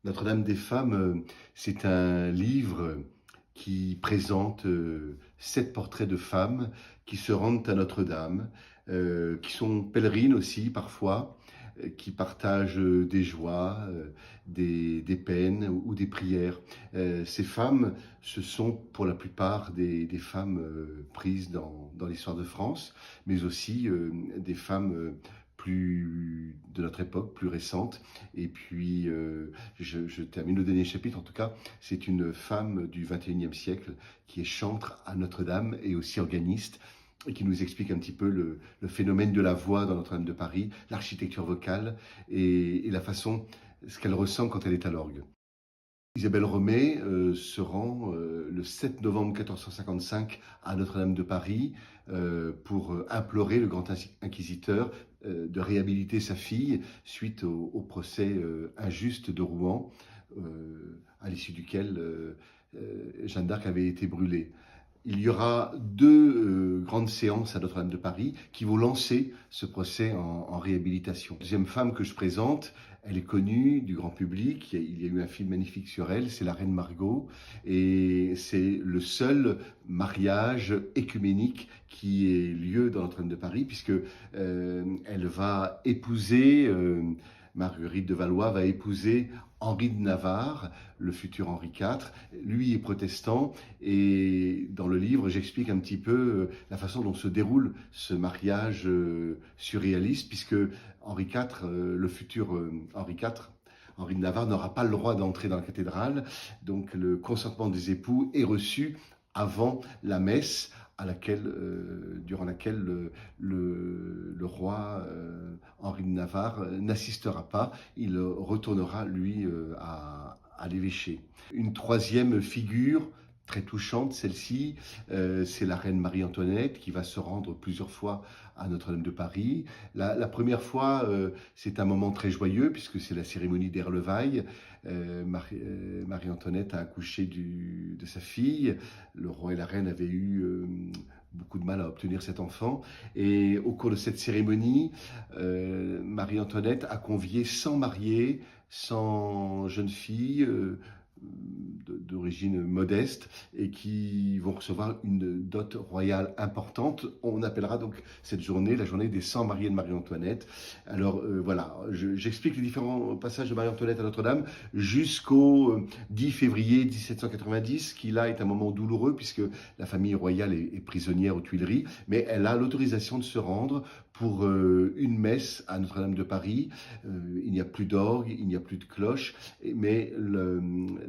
Notre-Dame des Femmes, c'est un livre qui présente 7 portraits de femmes qui se rendent à Notre-Dame, qui sont pèlerines aussi parfois, qui partagent des joies, des peines ou des prières. Ces femmes, ce sont pour la plupart des femmes prises dans l'histoire de France, mais aussi des femmes plus de notre époque, plus récentes. Et puis, je termine le dernier chapitre, en tout cas, c'est une femme du 21e siècle qui est chantre à Notre-Dame et aussi organiste et qui nous explique un petit peu le phénomène de la voix dans Notre-Dame de Paris, l'architecture vocale et la façon, ce qu'elle ressent quand elle est à l'orgue. Isabelle Romée se rend le 7 novembre 1455 à Notre-Dame de Paris pour implorer le grand inquisiteur de réhabiliter sa fille suite au procès injuste de Rouen, à l'issue duquel Jeanne d'Arc avait été brûlée. Il y aura deux grandes séances à Notre-Dame de Paris qui vont lancer ce procès en réhabilitation. La deuxième femme que je présente, elle est connue du grand public, il y a eu un film magnifique sur elle, c'est la Reine Margot, et c'est le seul mariage écuménique qui ait lieu dans Notre-Dame de Paris, puisque elle va épouser, Marguerite de Valois va épouser Henri de Navarre, le futur Henri IV. Lui est protestant et dans le livre, j'explique un petit peu la façon dont se déroule ce mariage surréaliste, puisque Henri IV, le futur Henri IV, Henri de Navarre n'aura pas le droit d'entrer dans la cathédrale, donc le consentement des époux est reçu avant la messe durant laquelle le roi Henri de Navarre n'assistera pas, il retournera lui à l'évêché. Une troisième figure très touchante, celle-ci, c'est la reine Marie-Antoinette qui va se rendre plusieurs fois à Notre-Dame de Paris. La première fois, c'est un moment très joyeux puisque c'est la cérémonie des relevailles. Marie-Antoinette a accouché de sa fille. Le roi et la reine avaient eu beaucoup de mal à obtenir cet enfant. Et au cours de cette cérémonie, Marie-Antoinette a convié 100 mariés, 100 jeunes filles d'origine modeste et qui vont recevoir une dot royale importante. On appellera donc cette journée la journée des 100 mariés de Marie-Antoinette. Alors voilà, j'explique les différents passages de Marie-Antoinette à Notre-Dame jusqu'au 10 février 1790, qui là est un moment douloureux puisque la famille royale est prisonnière aux Tuileries, mais elle a l'autorisation de se rendre pour une messe à Notre-Dame de Paris. Il n'y a plus d'orgue, il n'y a plus de cloche, mais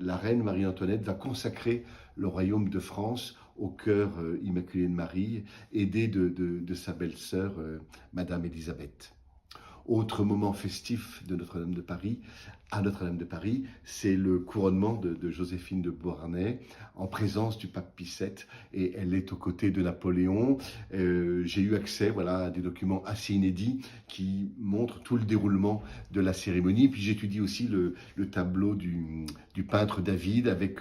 la reine Marie-Antoinette va consacrer le royaume de France au cœur immaculé de Marie, aidée de sa belle-sœur, Madame Élisabeth. Autre moment festif de Notre-Dame de Paris, à Notre-Dame de Paris, c'est le couronnement de Joséphine de Beauharnais en présence du pape Pie VII, et elle est aux côtés de Napoléon. J'ai eu accès à des documents assez inédits qui montrent tout le déroulement de la cérémonie. Puis j'étudie aussi le tableau du peintre David avec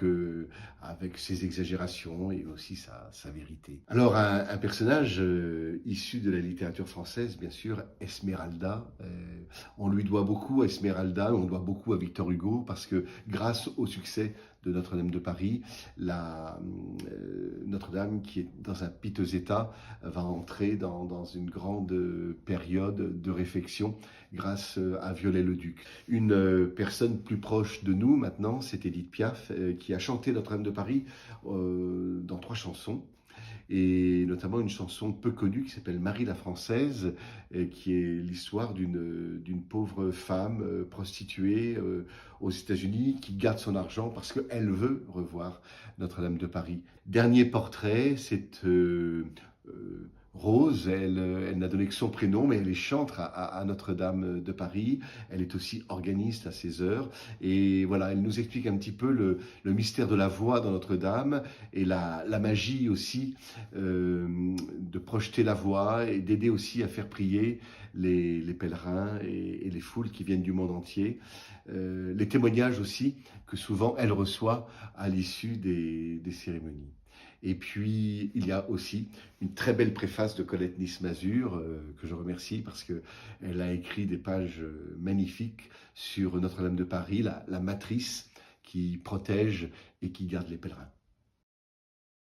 ses exagérations et aussi sa vérité. Alors un personnage issu de la littérature française, bien sûr, Esmeralda. On lui doit beaucoup à Esmeralda, on doit beaucoup à Victor Hugo, parce que grâce au succès de Notre-Dame de Paris, Notre-Dame, qui est dans un piteux état, va entrer dans une grande période de réfection grâce à Viollet-le-Duc. Une personne plus proche de nous maintenant, c'est Édith Piaf, qui a chanté Notre-Dame de Paris dans 3 chansons, et notamment une chanson peu connue qui s'appelle Marie la Française, qui est l'histoire d'une pauvre femme prostituée aux États-Unis qui garde son argent parce qu'elle veut revoir Notre-Dame de Paris. Dernier portrait, c'est Rose. Elle n'a donné que son prénom, mais elle est chantre à Notre-Dame de Paris. Elle est aussi organiste à ses heures. Et voilà, elle nous explique un petit peu le mystère de la voix dans Notre-Dame et la magie aussi de projeter la voix et d'aider aussi à faire prier les pèlerins et les foules qui viennent du monde entier. Les témoignages aussi que souvent elle reçoit à l'issue des cérémonies. Et puis, il y a aussi une très belle préface de Colette Nice-Mazur, que je remercie parce qu'elle a écrit des pages magnifiques sur Notre-Dame de Paris, la matrice qui protège et qui garde les pèlerins.